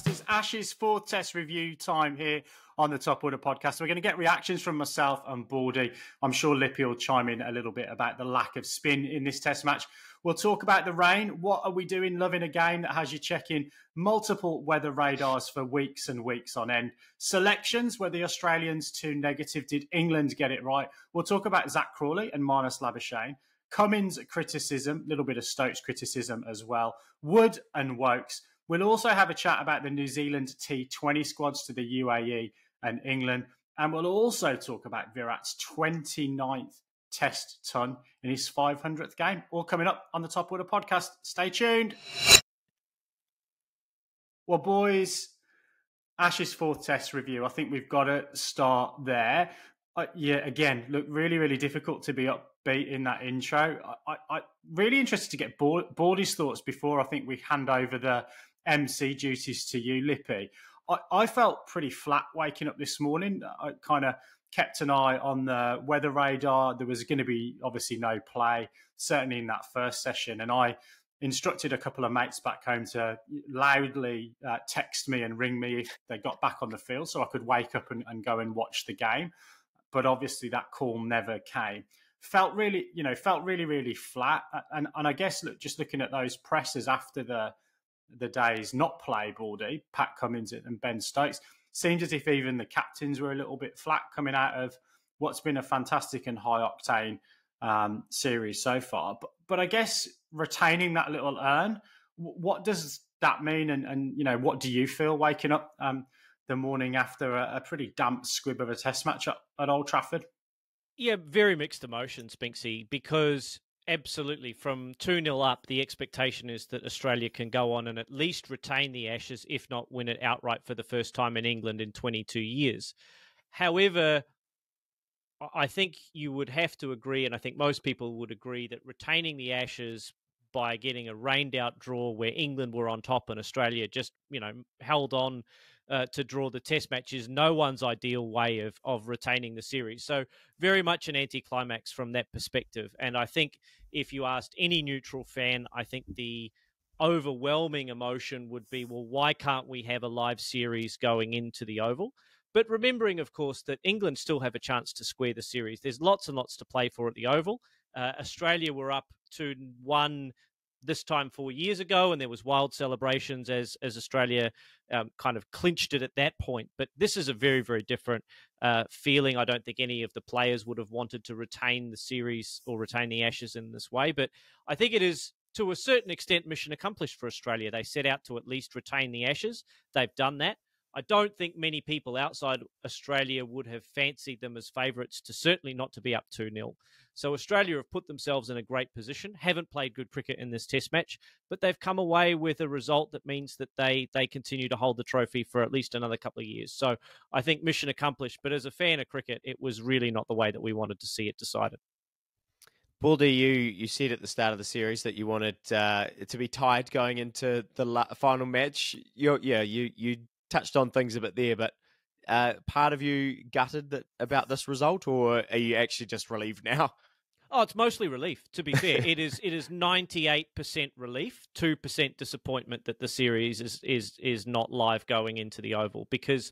podcast. It's Ash's fourth test review time here on the Top Order podcast. We're going to get reactions from myself and Baldy. I'm sure Lippy will chime in a little bit about the lack of spin in this test match. We'll talk about the rain. What are we doing loving a game that has you checking multiple weather radars for weeks and weeks on end? Selections, were the Australians too negative? Did England get it right? We'll talk about Zak Crawley and Marnus Labuschange. Cummins criticism, a little bit of Stokes criticism as well. Wood and Woakes. We'll also have a chat about the New Zealand T20 squads to the UAE and England. And we'll also talk about Virat's 29th test ton in his 500th game. All coming up on the Top Order podcast. Stay tuned. Well, boys, Ash's fourth test review. I think we've got to start there. Again, look, really, really difficult to be upbeat in that intro. I really interested to get Baldy's thoughts before I think we hand over the MC duties to you, Lippy. I felt pretty flat waking up this morning. I kind of kept an eye on the weather radar. There was going to be obviously no play, certainly in that first session. And I instructed a couple of mates back home to loudly text me and ring me if they got back on the field so I could wake up and go and watch the game. But obviously that call never came. Felt really, really flat. And I guess, look, just looking at those presses after the day's not play, Baldy, Pat Cummins and Ben Stokes, seems as if even the captains were a little bit flat coming out of what's been a fantastic and high-octane series so far. But I guess retaining that little urn, what does that mean? And what do you feel waking up the morning after a pretty damp squib of a test match at Old Trafford? Yeah, very mixed emotions, Binksy, because absolutely from 2-0 up, the expectation is that Australia can go on and at least retain the Ashes, if not win it outright for the first time in England in 22 years. However, I think you would have to agree, and I think most people would agree, that retaining the Ashes by getting a rained-out draw where England were on top and Australia just, held on to draw the test match is no one's ideal way of retaining the series. So very much an anticlimax from that perspective. And I think if you asked any neutral fan, I think the overwhelming emotion would be, well, why can't we have a live series going into the Oval? But remembering, of course, that England still have a chance to square the series. There's lots and lots to play for at the Oval. Australia were up 2-1 this time 4 years ago, and there was wild celebrations as Australia kind of clinched it at that point. But this is a very, very different feeling. I don't think any of the players would have wanted to retain the series or retain the Ashes in this way. But I think it is, to a certain extent, mission accomplished for Australia. They set out to at least retain the Ashes. They've done that. I don't think many people outside Australia would have fancied them as favourites to certainly not to be up 2-0. So Australia have put themselves in a great position, haven't played good cricket in this test match, but they've come away with a result that means that they continue to hold the trophy for at least another couple of years. So I think mission accomplished, but as a fan of cricket, it was really not the way that we wanted to see it decided. Baldy, you said at the start of the series that you wanted it to be tied going into the final match. You touched on things a bit there, but part of you gutted about this result, or are you actually just relieved now? Oh, it's mostly relief, to be fair. It is 98% relief, 2% disappointment that the series is not live going into the Oval, because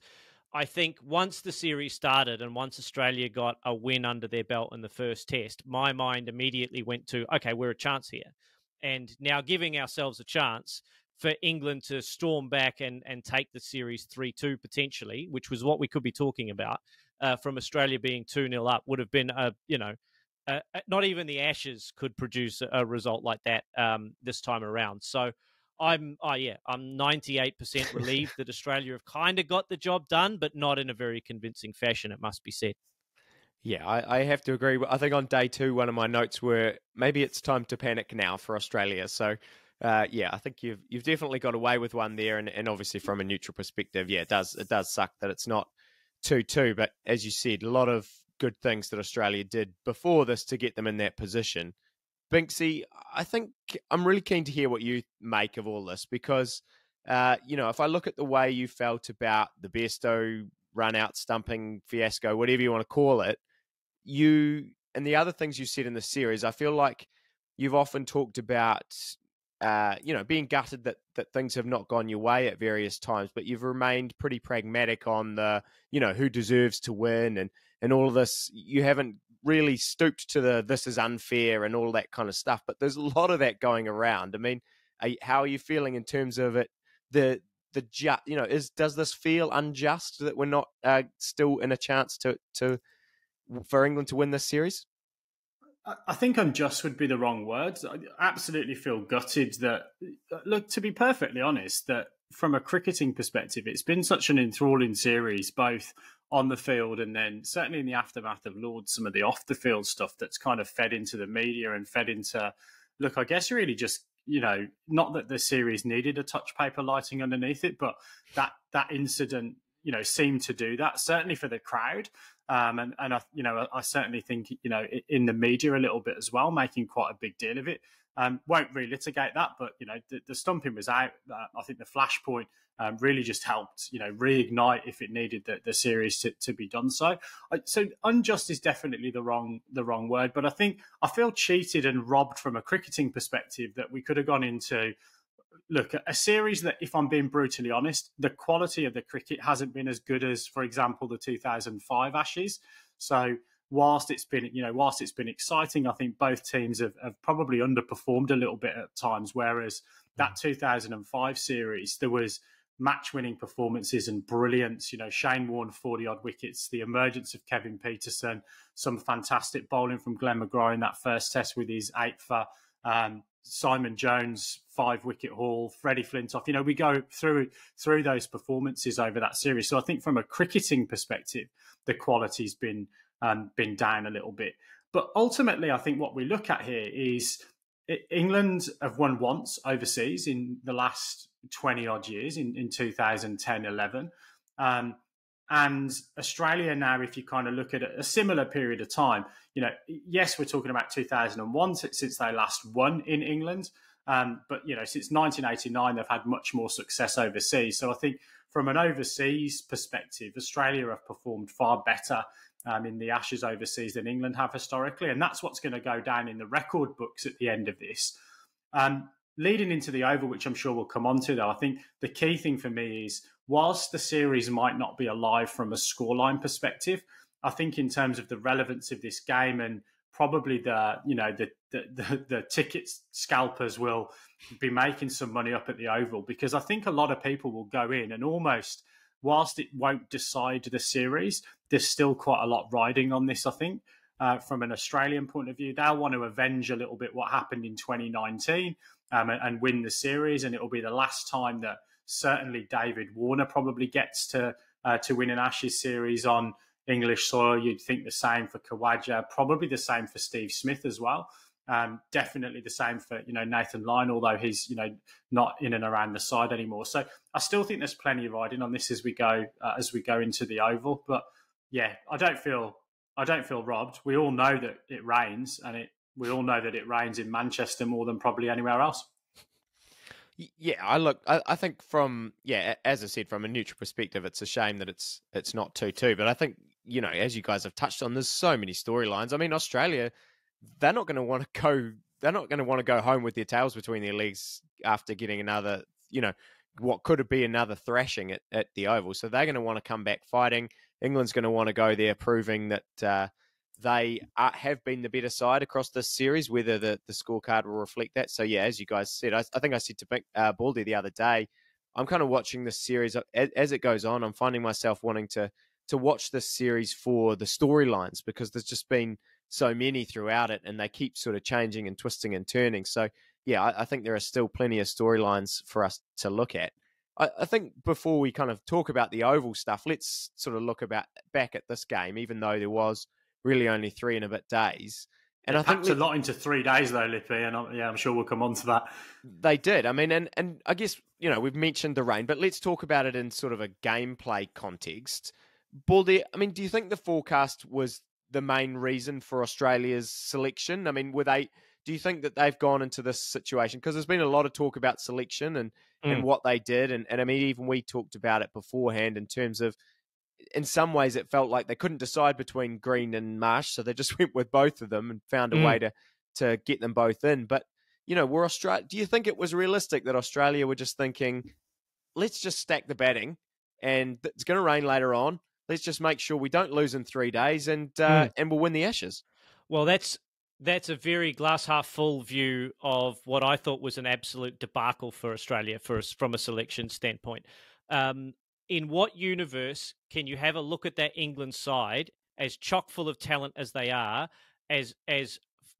I think once the series started and once Australia got a win under their belt in the first test, my mind immediately went to, okay, we're a chance here. And now giving ourselves a chance for England to storm back and take the series 3-2 potentially, which was what we could be talking about, from Australia being 2-0 up, would have been, not even the Ashes could produce a result like that this time around. So I'm 98% relieved that Australia have kind of got the job done, but not in a very convincing fashion, it must be said. Yeah, I have to agree. I think on day 2, one of my notes were maybe it's time to panic now for Australia. So I think you've definitely got away with one there, and obviously from a neutral perspective, it does suck that it's not 2-2. But as you said, a lot of good things that Australia did before this to get them in that position. Binksy, I think I'm really keen to hear what you make of all this, because if I look at the way you felt about the Bairstow run-out stumping fiasco, whatever you want to call it, and the other things you said in the series, I feel like you've often talked about being gutted that things have not gone your way at various times, but you've remained pretty pragmatic on the, who deserves to win and all of this. You haven't really stooped to this is unfair and all that kind of stuff, but there's a lot of that going around. I mean, how are you feeling in terms of it? Does this feel unjust that we're not still in a chance for England to win this series? I think unjust would be the wrong word. I absolutely feel gutted that, look, to be perfectly honest, that from a cricketing perspective, it's been such an enthralling series, both on the field and then certainly in the aftermath of Lords, some of the off-the-field stuff that's kind of fed into the media and fed into, look, I guess really just, not that the series needed a touch paper lighting underneath it, but that incident, seemed to do that, certainly for the crowd. And I certainly think, in the media a little bit as well, making quite a big deal of it. Won't relitigate that, but, the stumping was out. I think the flashpoint really just helped, reignite if it needed the series to be done so. So unjust is definitely the wrong word, but I feel cheated and robbed from a cricketing perspective that we could have gone into. Look, a series that, if I'm being brutally honest, the quality of the cricket hasn't been as good as, for example, the 2005 Ashes. So whilst it's been exciting, I think both teams have probably underperformed a little bit at times. Whereas that 2005 series, there was match-winning performances and brilliance. Shane Warne 40-odd wickets, the emergence of Kevin Peterson, some fantastic bowling from Glenn McGrath in that first test with his 8 for. Simon Jones 5-wicket haul, Freddie Flintoff. We go through those performances over that series. So I think from a cricketing perspective, the quality's been down a little bit. But ultimately, I think what we look at here is England have won once overseas in the last 20 odd years in 2010, 11. And Australia now, if you kind of look at a similar period of time, yes, we're talking about 2001 since they last won in England. But, since 1989, they've had much more success overseas. So I think from an overseas perspective, Australia have performed far better in the Ashes overseas than England have historically. And that's what's going to go down in the record books at the end of this. Leading into the Oval, which I'm sure we'll come on to, though, I think the key thing for me is, whilst the series might not be alive from a scoreline perspective, I think in terms of the relevance of this game and probably the ticket scalpers will be making some money up at the Oval, because I think a lot of people will go in and almost, whilst it won't decide the series, there's still quite a lot riding on this, I think. From an Australian point of view, they'll want to avenge a little bit what happened in 2019 and win the series, and it'll be the last time that certainly David Warner probably gets to win an Ashes series on English soil. You'd think the same for Khawaja, probably the same for Steve Smith as well. Definitely the same for Nathan Lyon, although he's not in and around the side anymore. So I still think there's plenty of riding on this as we go into the Oval. But yeah, I don't feel robbed. We all know that it rains, and we all know that it rains in Manchester more than probably anywhere else. Yeah, I think as I said, from a neutral perspective, it's a shame that it's not 2-2. But I think, as you guys have touched on, there's so many storylines. I mean, Australia, they're not going to want to go home with their tails between their legs after getting another, what could be another thrashing at the Oval. So they're going to want to come back fighting. England's going to want to go there proving that they have been the better side across this series, whether the scorecard will reflect that. So, yeah, as you guys said, I think I said to Baldy the other day, I'm kind of watching this series as it goes on. I'm finding myself wanting to watch this series for the storylines, because there's just been so many throughout it, and they keep sort of changing and twisting and turning. So, yeah, I think there are still plenty of storylines for us to look at. I think before we kind of talk about the Oval stuff, let's sort of look back at this game, even though there was really only 3 and a bit days. And I think a lot into 3 days though, Lippy, and I'm sure we'll come on to that. They did. I mean, and I guess, we've mentioned the rain, but let's talk about it in sort of a gameplay context. Baldy, I mean, do you think the forecast was the main reason for Australia's selection? I mean, do you think that they've gone into this situation? Because there's been a lot of talk about selection and what they did. And I mean, even we talked about it beforehand in terms of, in some ways, it felt like they couldn't decide between Green and Marsh, so they just went with both of them and found a way to get them both in. But, were Australia? Do you think it was realistic that Australia were just thinking, let's just stack the batting, and it's going to rain later on. Let's just make sure we don't lose in 3 days, and we'll win the Ashes. Well, that's a very glass half full view of what I thought was an absolute debacle for Australia from a selection standpoint. In what universe can you have a look at that England side, as chock full of talent as they are, as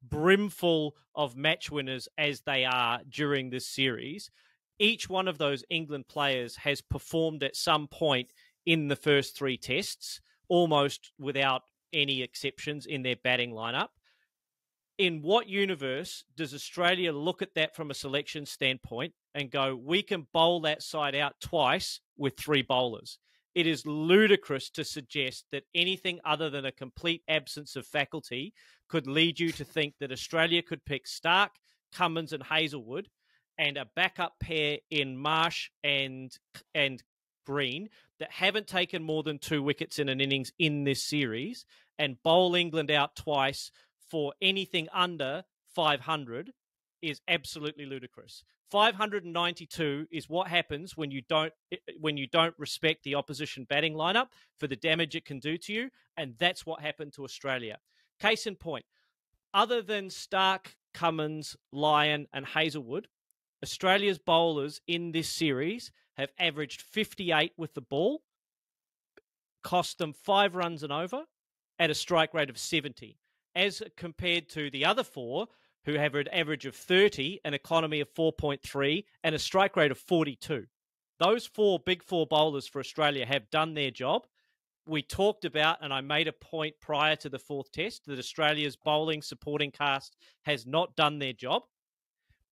brimful of match winners as they are during this series? Each one of those England players has performed at some point in the first 3 tests, almost without any exceptions in their batting lineup. In what universe does Australia look at that from a selection standpoint and go, we can bowl that side out twice with 3 bowlers? It is ludicrous to suggest that anything other than a complete absence of faculty could lead you to think that Australia could pick Stark, Cummins and Hazlewood and a backup pair in Marsh and Green that haven't taken more than 2 wickets in an innings in this series and bowl England out twice for anything under 500 is absolutely ludicrous. 592 is what happens when you don't respect the opposition batting lineup for the damage it can do to you, and that's what happened to Australia. Case in point, other than Stark, Cummins, Lyon and Hazlewood, Australia's bowlers in this series have averaged 58 with the ball, cost them 5 runs and over at a strike rate of 70, as compared to the other 4 who have an average of 30, an economy of 4.3 and a strike rate of 42. Those 4 big 4 bowlers for Australia have done their job. We talked about, and I made a point prior to the 4th test, that Australia's bowling supporting cast has not done their job.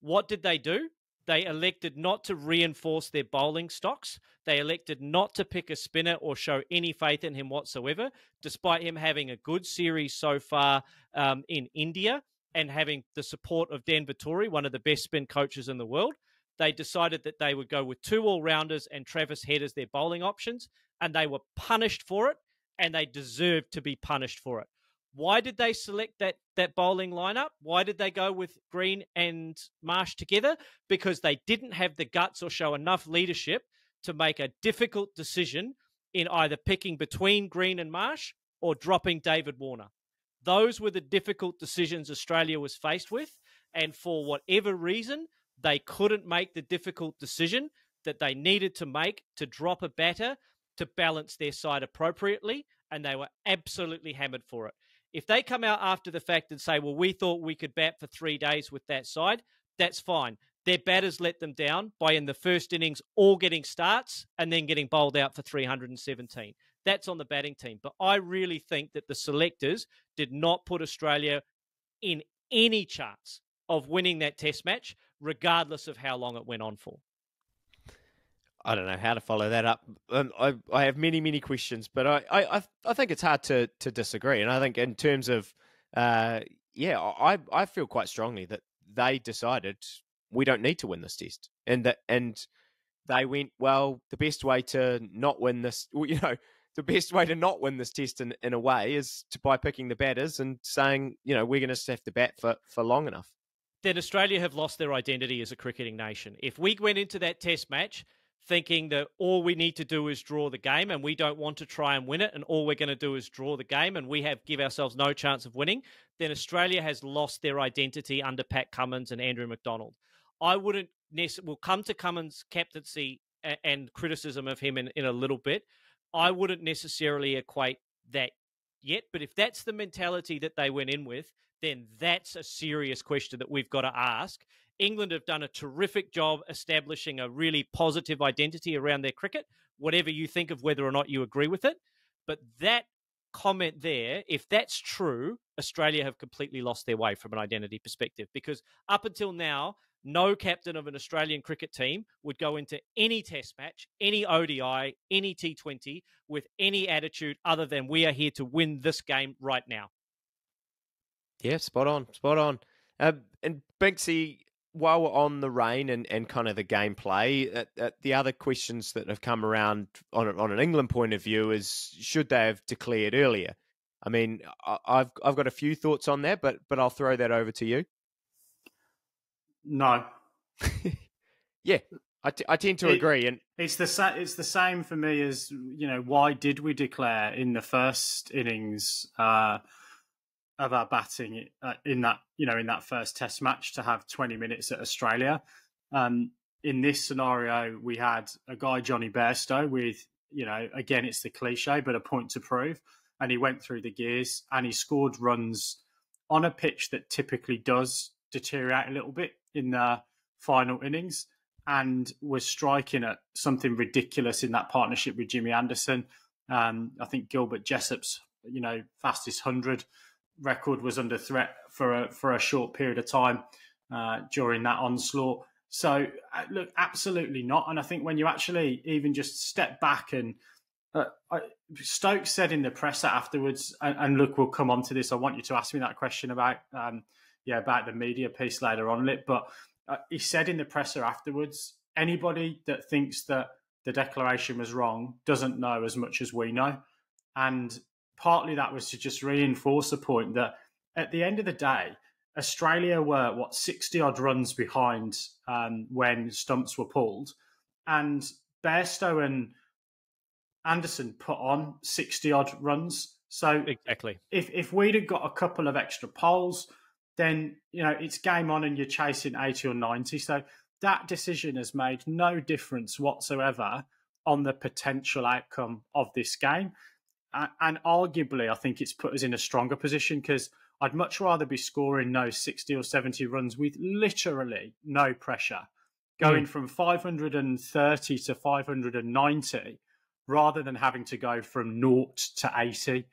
What did they do? They elected not to reinforce their bowling stocks. They elected not to pick a spinner or show any faith in him whatsoever, despite him having a good series so far in India and having the support of Dan Vettori, one of the best spin coaches in the world. They decided that they would go with 2 all-rounders and Travis Head as their bowling options, and they were punished for it, and they deserved to be punished for it. Why did they select that bowling lineup? Why did they go with Green and Marsh together? Because they didn't have the guts or show enough leadership to make a difficult decision in either picking between Green and Marsh or dropping David Warner. Those were the difficult decisions Australia was faced with, and for whatever reason, they couldn't make the difficult decision that they needed to make to drop a batter to balance their side appropriately, and they were absolutely hammered for it. If they come out after the fact and say, well, we thought we could bat for 3 days with that side, that's fine. Their batters let them down by in the first innings all getting starts and then getting bowled out for 317. That's on the batting team. But I really think that the selectors did not put Australia in any chance of winning that test match, regardless of how long it went on for. I don't know how to follow that up. I have many, many questions, but I think it's hard to disagree. And I think in terms of, I feel quite strongly that they decided we don't need to win this test. And they went, well, the best way to not win this, the best way to not win this test in a way is by picking the batters and saying, we're going to just have to bat for long enough. Then Australia have lost their identity as a cricketing nation. If we went into that test match thinking that all we need to do is draw the game and we don't want to try and win it and all we're going to do is draw the game and we give ourselves no chance of winning, then Australia has lost their identity under Pat Cummins and Andrew McDonald. We'll come to Cummins' captaincy and criticism of him in a little bit. I wouldn't necessarily equate that yet, but if that's the mentality that they went in with, then that's a serious question that we've got to ask. England have done a terrific job establishing a really positive identity around their cricket, whatever you think of whether or not you agree with it. But that comment there, if that's true, Australia have completely lost their way from an identity perspective, because up until now, no captain of an Australian cricket team would go into any test match, any ODI, any T20 with any attitude other than we are here to win this game right now. Yeah, spot on. And Binksy, while we're on the rain and kind of the gameplay, the other questions that have come around on an England point of view is, should they have declared earlier? I mean, I've got a few thoughts on that, but I'll throw that over to you. No. Yeah, I tend to agree. And it's the same for me as, why did we declare in the first innings of our batting in that first Test match to have 20 minutes at Australia? In this scenario, we had a guy, Johnny Bairstow, with, again, it's the cliche, but a point to prove. And he went through the gears and he scored runs on a pitch that typically does deteriorate a little bit in the final innings, and was striking at something ridiculous in that partnership with Jimmy Anderson. I think Gilbert Jessop's, fastest 100 record was under threat for a short period of time during that onslaught. So, look, absolutely not. And I think when you actually even just step back and Stokes said in the presser afterwards, and look, we'll come on to this. I want you to ask me that question about the media piece later on, Lip. But he said in the presser afterwards, anybody that thinks that the declaration was wrong doesn't know as much as we know. And partly that was to just reinforce the point that at the end of the day, Australia were, 60-odd runs behind when stumps were pulled. And Bairstow and Anderson put on 60-odd runs. So exactly, if we'd have got a couple of extra poles, then, it's game on and you're chasing 80 or 90. So that decision has made no difference whatsoever on the potential outcome of this game. And arguably, I think it's put us in a stronger position, because I'd much rather be scoring those 60 or 70 runs with literally no pressure, going from 530 to 590, rather than having to go from 0 to 80,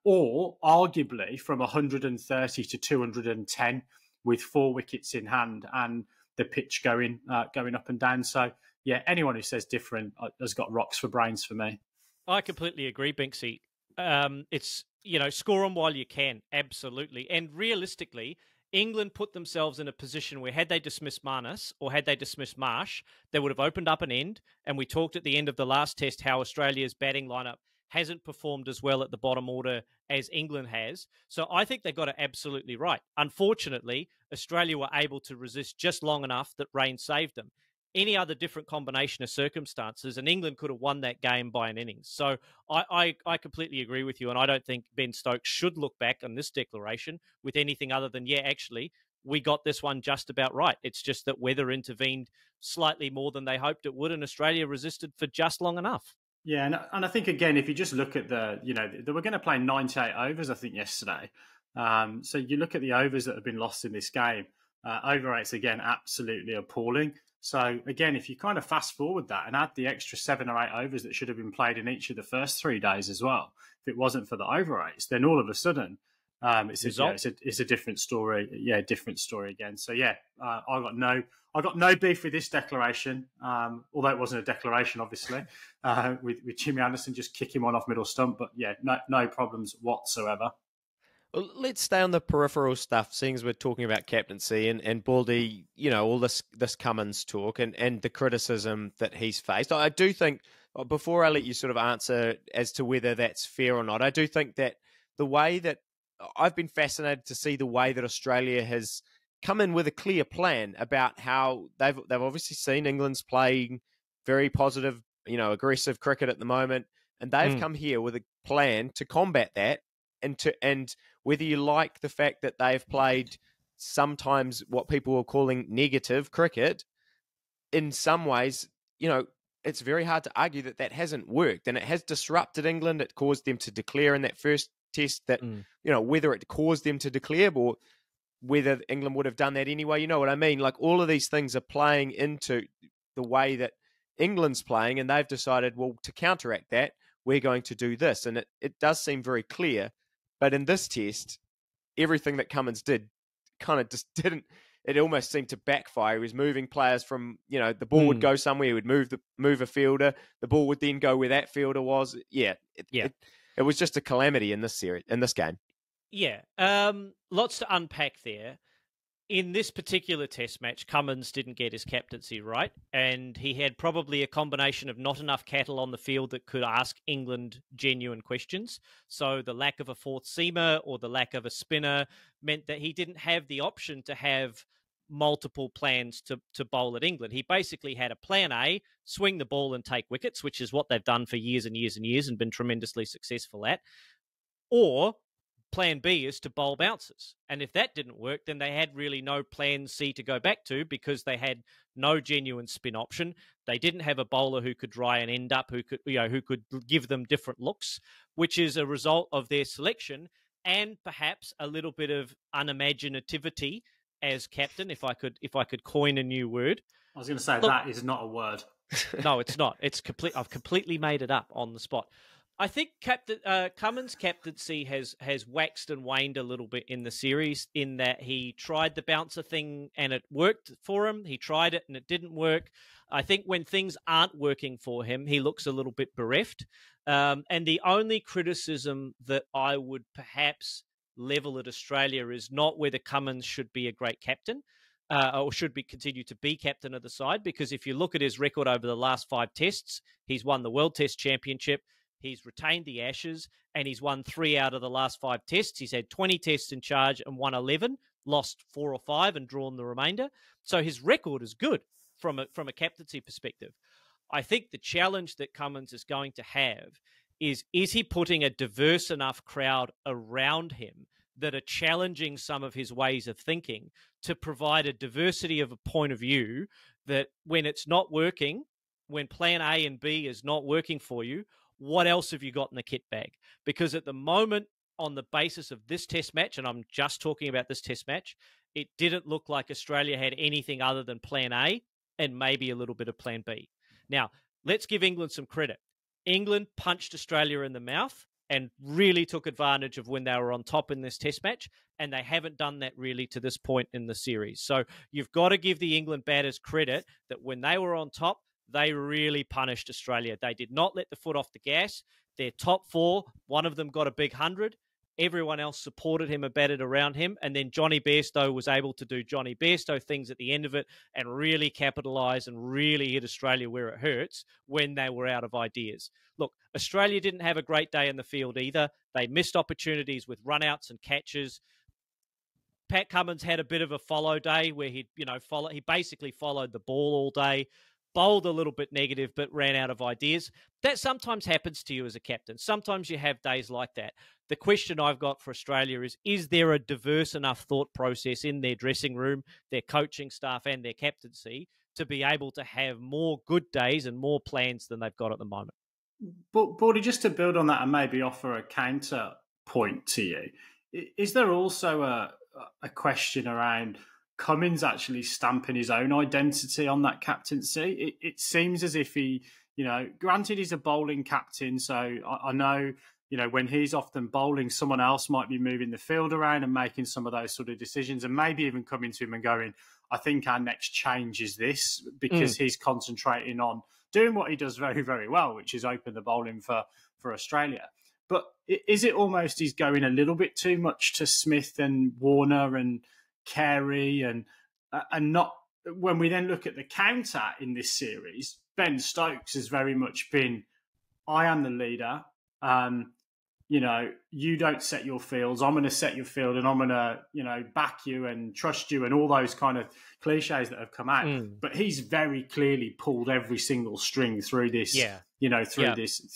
or arguably from 130 to 210 with 4 wickets in hand and the pitch going up and down. So, yeah, anyone who says different has got rocks for brains for me. I completely agree, Binksy. It's, score them while you can, absolutely. And realistically, England put themselves in a position where had they dismissed Marnus or had they dismissed Marsh, they would have opened up an end. And we talked at the end of the last Test how Australia's batting lineup hasn't performed as well at the bottom order as England has. So I think they got it absolutely right. Unfortunately, Australia were able to resist just long enough that rain saved them. Any other different combination of circumstances, and England could have won that game by an innings. So I completely agree with you, and I don't think Ben Stokes should look back on this declaration with anything other than, actually, we got this one just about right. It's just that weather intervened slightly more than they hoped it would, and Australia resisted for just long enough. Yeah, and I think, again, if you just look at they were going to play 98 overs, I think, yesterday. So you look at the overs that have been lost in this game, over rates, again, absolutely appalling. So, again, if you kind of fast forward that and add the extra 7 or 8 overs that should have been played in each of the first 3 days as well, if it wasn't for the over rates, then all of a sudden it's a different story. Yeah, different story again. So, I got no beef with this declaration, although it wasn't a declaration, obviously, with Jimmy Anderson just kick him on off middle stump. But, no problems whatsoever. Well, let's stay on the peripheral stuff, seeing as we're talking about captaincy and Baldy, all this Cummins talk and the criticism that he's faced. I do think, before I let you sort of answer as to whether that's fair or not, I do think that the way that I've been fascinated to see the way that Australia has come in with a clear plan about how they've obviously seen England's playing very positive, aggressive cricket at the moment, and they've come here with a plan to combat that. And whether you like the fact that they've played sometimes what people are calling negative cricket, in some ways, it's very hard to argue that hasn't worked, and it has disrupted England. It caused them to declare in that first Test that, whether it caused them to declare or whether England would have done that anyway, you know what I mean? Like, all of these things are playing into the way that England's playing, and they've decided, well, to counteract that, we're going to do this. And it does seem very clear. But in this Test, everything that Cummins did kind of just didn't. It almost seemed to backfire. He was moving players from, the ball would go somewhere. He would move a fielder. The ball would then go where that fielder was. It was just a calamity in this game. Yeah, lots to unpack there. In this particular Test match, Cummins didn't get his captaincy right, and he had probably a combination of not enough cattle on the field that could ask England genuine questions. So the lack of a fourth seamer or the lack of a spinner meant that he didn't have the option to have multiple plans to bowl at England. He basically had a plan A, swing the ball and take wickets, which is what they've done for years and years and years and been tremendously successful at. Or plan B is to bowl bouncers. And if that didn't work, then they had really no plan C to go back to because they had no genuine spin option. They didn't have a bowler who could try and end up, who could give them different looks, which is a result of their selection and perhaps a little bit of unimaginativity as captain, if I could coin a new word. I was going to say, that is not a word. No, it's not. I've completely made it up on the spot. I think Cummins' captaincy has waxed and waned a little bit in the series in that he tried the bouncer thing and it worked for him. He tried it and it didn't work. I think when things aren't working for him, he looks a little bit bereft. And the only criticism that I would perhaps level at Australia is not whether Cummins should be a great captain or should continue to be captain of the side, because if you look at his record over the last 5 tests, he's won the World Test Championship, he's retained the Ashes, and he's won 3 out of the last 5 tests. He's had 20 tests in charge and won 11, lost 4 or 5 and drawn the remainder. So his record is good from a captaincy perspective. I think the challenge that Cummins is going to have is he putting a diverse enough crowd around him that are challenging some of his ways of thinking to provide a diversity of a point of view that when it's not working, when plan A and B is not working for you, what else have you got in the kit bag? Because at the moment, on the basis of this test match, and I'm just talking about this test match, it didn't look like Australia had anything other than plan A and maybe a little bit of plan B. Now, let's give England some credit. England punched Australia in the mouth and really took advantage of when they were on top in this test match, and they haven't done that really to this point in the series. So you've got to give the England batters credit that when they were on top, they really punished Australia. They did not let the foot off the gas. Their top 4, one of them got a big 100. Everyone else supported him and batted around him. And then Johnny Bairstow was able to do Johnny Bairstow things at the end of it and really capitalise and really hit Australia where it hurts when they were out of ideas. Look, Australia didn't have a great day in the field either. They missed opportunities with runouts and catches. Pat Cummins had a bit of a follow day where he basically followed the ball all day, bowled a little bit negative, but ran out of ideas. That sometimes happens to you as a captain. Sometimes you have days like that. The question I've got for Australia is there a diverse enough thought process in their dressing room, their coaching staff and their captaincy to be able to have more good days and more plans than they've got at the moment? But, Baldy, just to build on that and maybe offer a counter point to you, is there also a question around Cummins actually stamping his own identity on that captaincy? It seems as if he, granted he's a bowling captain, so I know, when he's often bowling, someone else might be moving the field around and making some of those sort of decisions and maybe even coming to him and going, I think our next change is this, because he's concentrating on doing what he does very, very well, which is open the bowling for Australia. But is it almost he's going a little bit too much to Smith and Warner and Carey and not, when we then look at the counter in this series, Ben Stokes has very much been, I am the leader. You don't set your fields. I'm going to set your field and I'm going to, back you and trust you and all those kind of cliches that have come out. But he's very clearly pulled every single string through this,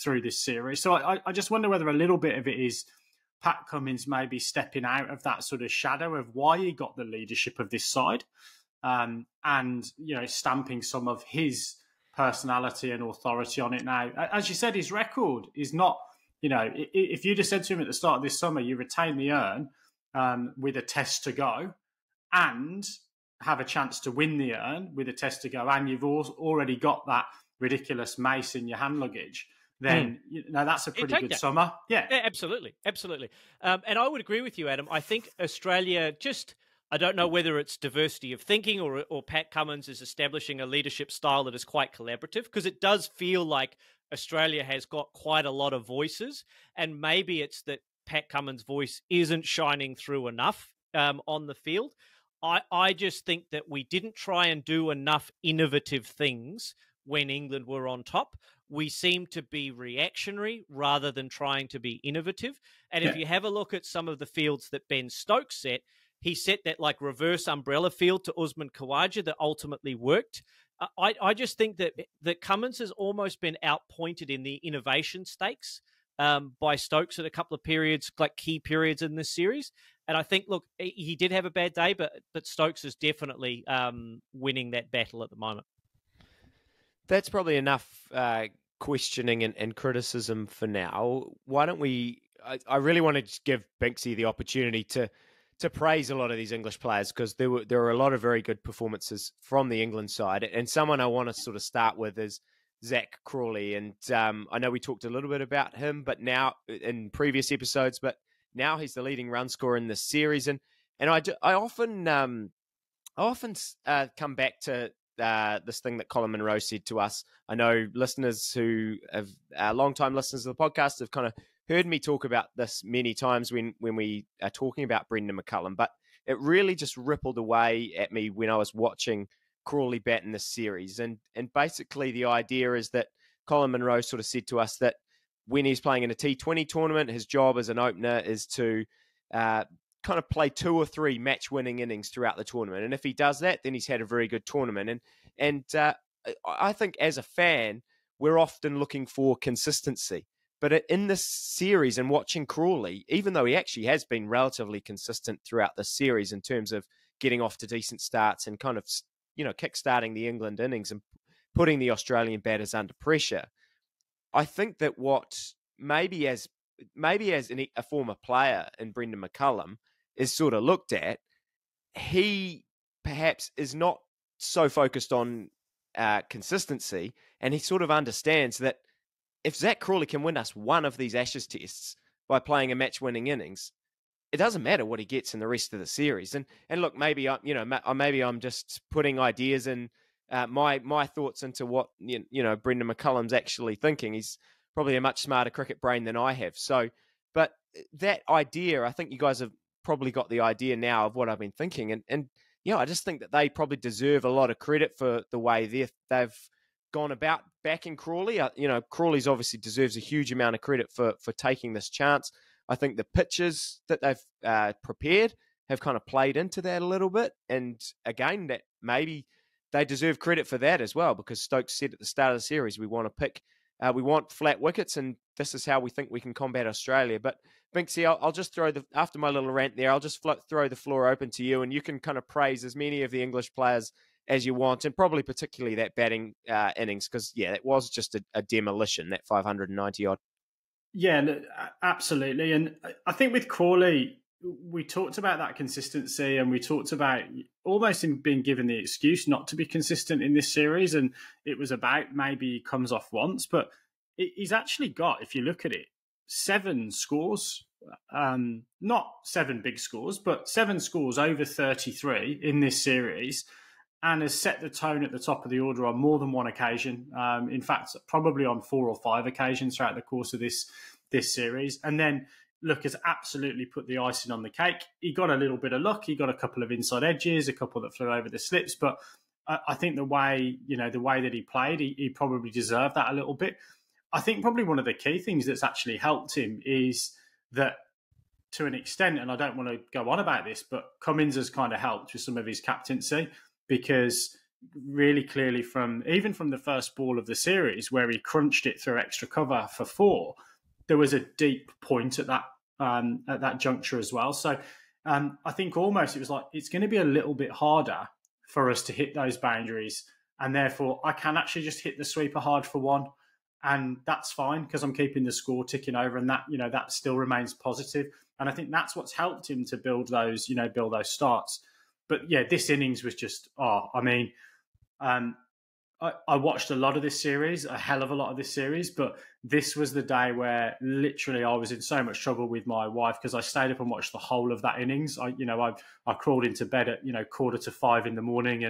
through this series. So I just wonder whether a little bit of it is Pat Cummins maybe stepping out of that sort of shadow of why he got the leadership of this side, and stamping some of his personality and authority on it now. As you said, his record is not, if you'd have said to him at the start of this summer, you retain the urn with a test to go and have a chance to win the urn with a test to go, and you've already got that ridiculous mace in your hand luggage, then that's a pretty good summer. Yeah, absolutely. And I would agree with you, Adam. I think Australia I don't know whether it's diversity of thinking or Pat Cummins is establishing a leadership style that is quite collaborative, because it does feel like Australia has got quite a lot of voices, and maybe it's that Pat Cummins' voice isn't shining through enough on the field. I just think that we didn't try and do enough innovative things when England were on top. We seem to be reactionary rather than trying to be innovative. And if you have a look at some of the fields that Ben Stokes set, he set that like reverse umbrella field to Usman Khawaja that ultimately worked. I just think that Cummins has almost been outpointed in the innovation stakes by Stokes at a couple of periods, like key periods in this series. And I think, look, he did have a bad day, but Stokes is definitely winning that battle at the moment. That's probably enough questioning and criticism for now. Why don't we... I really want to just give Binksy the opportunity to praise a lot of these English players, because there were a lot of very good performances from the England side. And someone I want to sort of start with is Zak Crawley. And I know we talked a little bit about him, but now in previous episodes, but now he's the leading run scorer in this series. And I often come back to this thing that Colin Munro said to us. I know listeners who have long-time listeners of the podcast have kind of heard me talk about this many times when we are talking about Brendan McCullum, but it really just rippled away at me when I was watching Crawley bat in this series. And basically the idea is that Colin Munro sort of said to us that when he's playing in a T20 tournament, his job as an opener is to kind of play 2 or 3 match-winning innings throughout the tournament. And if he does that, then he's had a very good tournament. And I think as a fan, we're often looking for consistency. But in this series and watching Crawley, even though he actually has been relatively consistent throughout the series in terms of getting off to decent starts and kind of, kick-starting the England innings and putting the Australian batters under pressure, I think that what maybe as a former player in Brendan McCullum is sort of looked at, he perhaps is not so focused on consistency, and he sort of understands that if Zak Crawley can win us one of these Ashes tests by playing a match-winning innings, it doesn't matter what he gets in the rest of the series. And look, maybe I'm just putting ideas and my thoughts into what Brendan McCullum's actually thinking. He's probably a much smarter cricket brain than I have. So, but that idea, I think you guys have probably got the idea now of what I've been thinking. And I just think that they probably deserve a lot of credit for the way they've gone about backing Crawley. Crawley's obviously deserves a huge amount of credit for taking this chance. I think the pitches that they've prepared have kind of played into that a little bit. And again, that maybe they deserve credit for that as well, because Stokes said at the start of the series, we want flat wickets, and this is how we think we can combat Australia. But Binksy, I'll just after my little rant there, I'll just throw the floor open to you, and you can kind of praise as many of the English players as you want, and probably particularly that batting innings, because, it was just a demolition, that 590-odd. Yeah, absolutely. And I think with Crawley, we talked about that consistency, and we talked about almost him being given the excuse not to be consistent in this series. And it was about maybe he comes off once, but he's actually got, if you look at it, 7 scores, not 7 big scores, but 7 scores over 33 in this series, and has set the tone at the top of the order on more than one occasion. In fact, probably on 4 or 5 occasions throughout the course of this series. And then, look, has absolutely put the icing on the cake. He got a little bit of luck. He got a couple of inside edges, a couple that flew over the slips. But I think the way that he played, he probably deserved that a little bit. I think probably one of the key things that's actually helped him is that, to an extent, and I don't want to go on about this, but Cummins has kind of helped with some of his captaincy, because really clearly even from the first ball of the series, where he crunched it through extra cover for 4, there was a deep point at that juncture as well. So I think almost it was like, it's going to be a little bit harder for us to hit those boundaries, and therefore I can actually just hit the sweeper hard for 1, and that's fine because I'm keeping the score ticking over, and that still remains positive. And I think that's what's helped him to build those starts. But yeah, this innings was just, I watched a lot of this series, a hell of a lot of this series, but this was the day where literally I was in so much trouble with my wife, because I stayed up and watched the whole of that innings. I crawled into bed at 4:45 in the morning,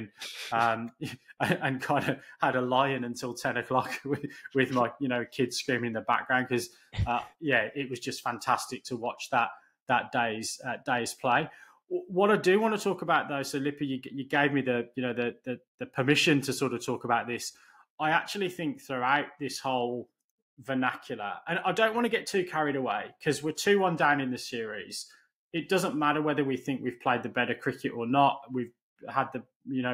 and kind of had a lie-in until 10 o'clock with my kids screaming in the background, because it was just fantastic to watch that day's play. What I do want to talk about, though, so Lippy, you gave me the permission to sort of talk about this. I actually think throughout this whole vernacular, and I don't want to get too carried away, because we're 2-1 down in the series. it doesn't matter whether we think we've played the better cricket or not, we've had the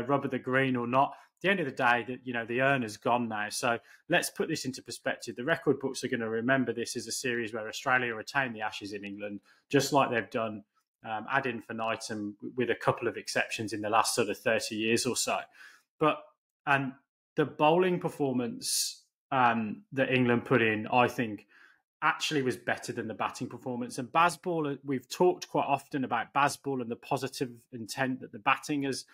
rub of the green or not. At the end of the day, that the urn has gone now. So let's put this into perspective. The record books are going to remember this as a series where Australia retained the Ashes in England, just like they've done ad infinitum, with a couple of exceptions in the last sort of 30 years or so. But the bowling performance that England put in, I think, actually was better than the batting performance. And Bazball, we've talked quite often about Bazball and the positive intent that the batting has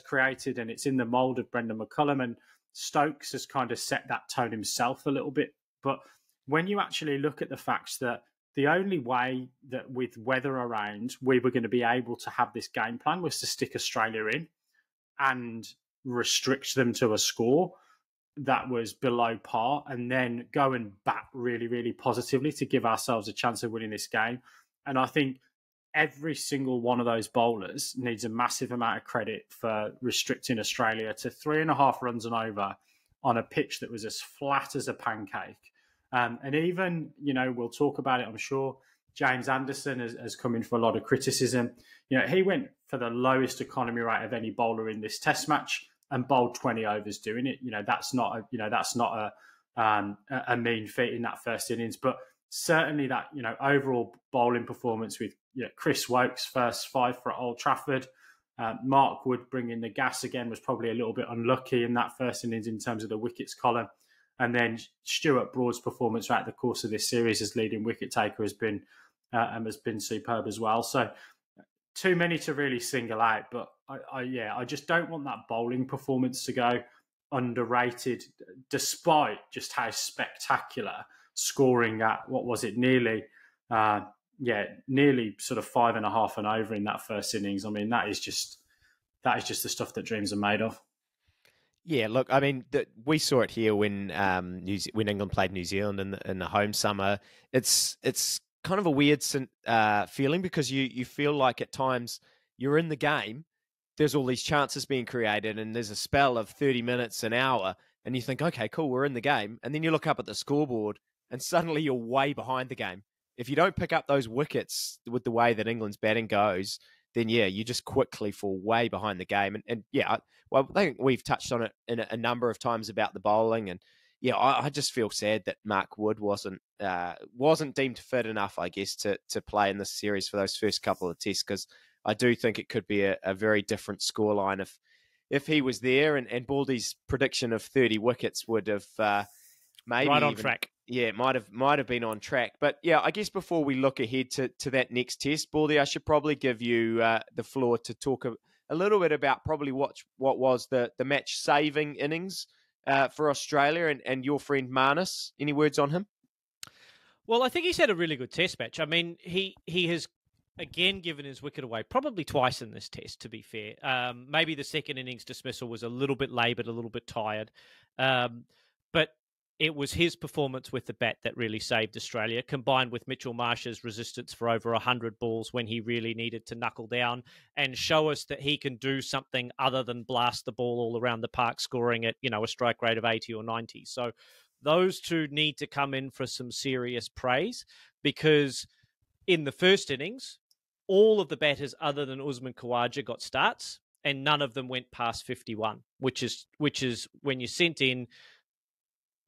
created, and it's in the mould of Brendan McCullum, and Stokes has kind of set that tone himself a little bit. But when you actually look at the facts that the only way that with weather around we were going to be able to have this game plan was to stick Australia in and restrict them to a score that was below par, and then go and bat really, really positively to give ourselves a chance of winning this game. And I think every single one of those bowlers needs a massive amount of credit for restricting Australia to 3.5 runs and over on a pitch that was as flat as a pancake. And even, we'll talk about it, I'm sure, James Anderson has come in for a lot of criticism. He went for the lowest economy rate of any bowler in this test match and bowled 20 overs doing it. That's not a mean feat in that first innings, but certainly that, overall bowling performance with Chris Woakes first 5 for Old Trafford. Mark Wood bringing the gas again was probably a little bit unlucky in that first innings in terms of the wickets column. And then Stuart Broad's performance throughout the course of this series as leading wicket taker has been superb as well. So too many to really single out, but I just don't want that bowling performance to go underrated, despite just how spectacular scoring at, what was it, nearly sort of 5.5 and over in that first innings. I mean, that is just the stuff that dreams are made of. Yeah, look, I mean, we saw it here when England played New Zealand in the home summer. It's kind of a weird feeling, because you feel like at times you're in the game, there's all these chances being created, and there's a spell of 30 minutes, an hour, and you think, okay, cool, we're in the game. And then you look up at the scoreboard, and suddenly you're way behind the game. If you don't pick up those wickets with the way that England's batting goes, then you just quickly fall way behind the game. And I think we've touched on it in a number of times about the bowling. And I just feel sad that Mark Wood wasn't deemed fit enough, I guess, to play in this series for those first couple of tests, because I do think it could be a very different scoreline if he was there. And Baldy's prediction of 30 wickets would have maybe right on track. Yeah, it might have been on track. But I guess before we look ahead to that next test, Baldy, I should probably give you the floor to talk a little bit about probably what was the match saving innings for Australia and your friend Marnus. Any words on him? Well, I think he's had a really good test match. I mean, he has again given his wicket away probably twice in this test, to be fair. Maybe the second innings dismissal was a little bit laboured, a little bit tired. But it was his performance with the bat that really saved Australia, combined with Mitchell Marsh's resistance for over 100 balls when he really needed to knuckle down and show us that he can do something other than blast the ball all around the park, scoring at, a strike rate of 80 or 90. So those two need to come in for some serious praise, because in the first innings, all of the batters other than Usman Khawaja got starts, and none of them went past 51, which is when you sent in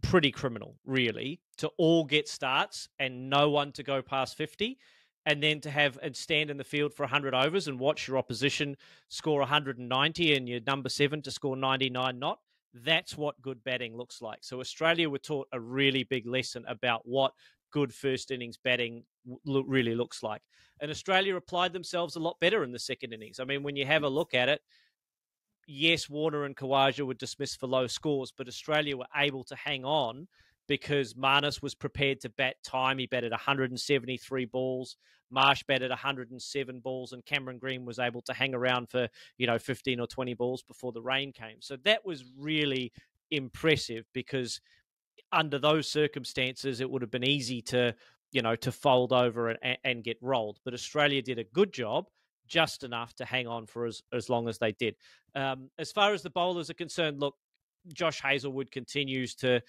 pretty criminal, really, to all get starts and no one to go past 50, and then to have and stand in the field for 100 overs and watch your opposition score 190 and your number 7 to score 99 not. That's what good batting looks like. So Australia were taught a really big lesson about what good first innings batting really looks like. And Australia applied themselves a lot better in the second innings. I mean, when you have a look at it, yes, Warner and Khawaja were dismissed for low scores, but Australia were able to hang on because Marnus was prepared to bat time. He batted 173 balls. Marsh batted 107 balls, and Cameron Green was able to hang around for, 15 or 20 balls before the rain came. So that was really impressive, because under those circumstances, it would have been easy to fold over and get rolled. But Australia did a good job, just enough to hang on for as long as they did. As far as the bowlers are concerned, look, Josh Hazlewood continues to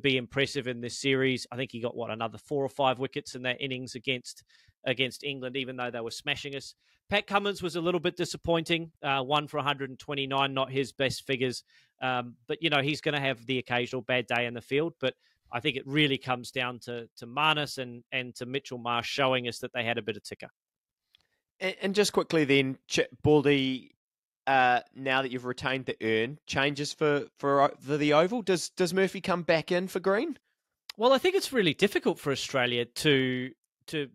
be impressive in this series. I think he got, another 4 or 5 wickets in that innings against against England, even though they were smashing us. Pat Cummins was a little bit disappointing, 1 for 129, not his best figures. But, he's going to have the occasional bad day in the field. But I think it really comes down to Marnus and to Mitchell Marsh showing us that they had a bit of ticker. And just quickly then, Baldy, now that you've retained the urn, changes for the Oval? Does Murphy come back in for Green? Well, I think it's really difficult for Australia to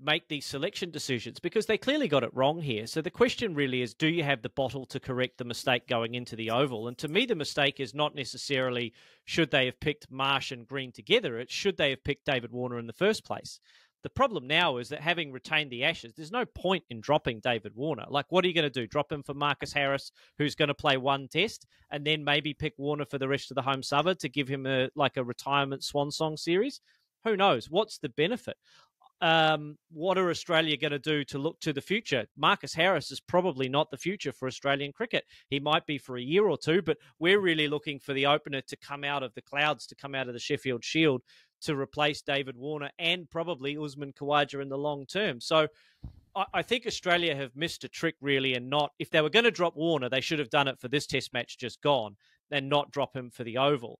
make these selection decisions because they clearly got it wrong here. So the question really is, do you have the bottle to correct the mistake going into the Oval? And to me, the mistake is not necessarily should they have picked Marsh and Green together. It's should they have picked David Warner in the first place. The problem now is that having retained the Ashes, there's no point in dropping David Warner. Like, what are you going to do? Drop him for Marcus Harris, who's going to play one test, and then maybe pick Warner for the rest of the home summer to give him a retirement swan song series? Who knows? What's the benefit? What are Australia going to do to look to the future? Marcus Harris is probably not the future for Australian cricket. He might be for a year or two, but we're really looking for the opener to come out of the clouds, to come out of the Sheffield Shield, to replace David Warner and probably Usman Khawaja in the long term. So I think Australia have missed a trick really, and not, if they were going to drop Warner, they should have done it for this test match just gone and not drop him for the Oval.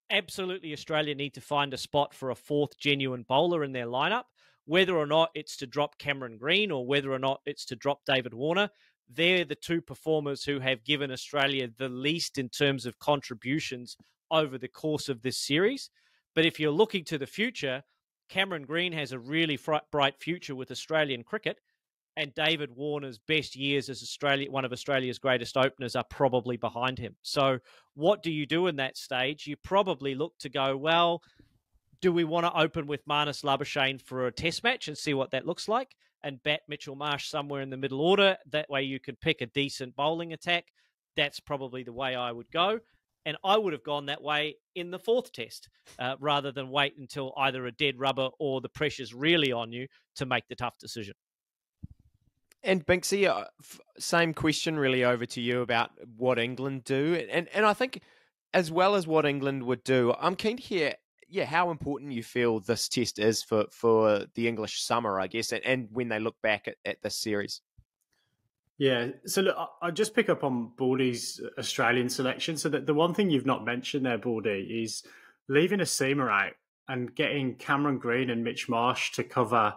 Absolutely, Australia need to find a spot for a fourth genuine bowler in their lineup, whether or not it's to drop Cameron Green or whether or not it's to drop David Warner. They're the two performers who have given Australia the least in terms of contributions over the course of this series. But if you're looking to the future, Cameron Green has a really bright future with Australian cricket, and David Warner's best years as one of Australia's greatest openers are probably behind him. So what do you do in that stage? You probably look to go, well, do we want to open with Marnus Labuschange for a test match and see what that looks like, and bat Mitchell Marsh somewhere in the middle order? That way you can pick a decent bowling attack. That's probably the way I would go. And I would have gone that way in the fourth test, rather than wait until either a dead rubber or the pressure's really on you to make the tough decision. And Binksy, same question really over to you about what England do. And I think as well as what England would do, I'm keen to hear how important you feel this test is for the English summer, I guess, and when they look back at this series. Yeah, so look, I just pick up on Baldy's Australian selection. So that the one thing you've not mentioned there, Baldy, is leaving a seamer out and getting Cameron Green and Mitch Marsh to cover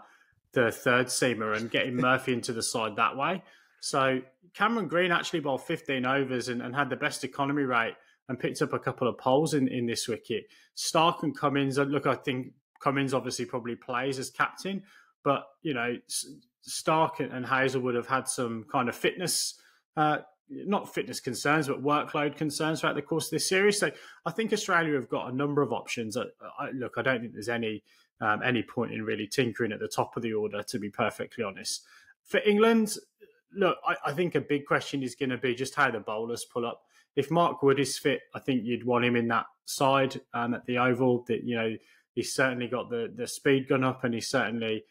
the third seamer and getting Murphy into the side that way. So Cameron Green actually bowled 15 overs and had the best economy rate and picked up a couple of poles in this wicket. Stark and Cummins, look, I think Cummins obviously probably plays as captain, but, Stark and Hazelwood have had some kind of fitness, not fitness concerns, but workload concerns throughout the course of this series. So I think Australia have got a number of options. I don't think there's any point in really tinkering at the top of the order, to be perfectly honest. For England, look, I think a big question is going to be just how the bowlers pull up. If Mark Wood is fit, I think you'd want him in that side at the Oval. That he's certainly got the speed gun up, and he's certainly,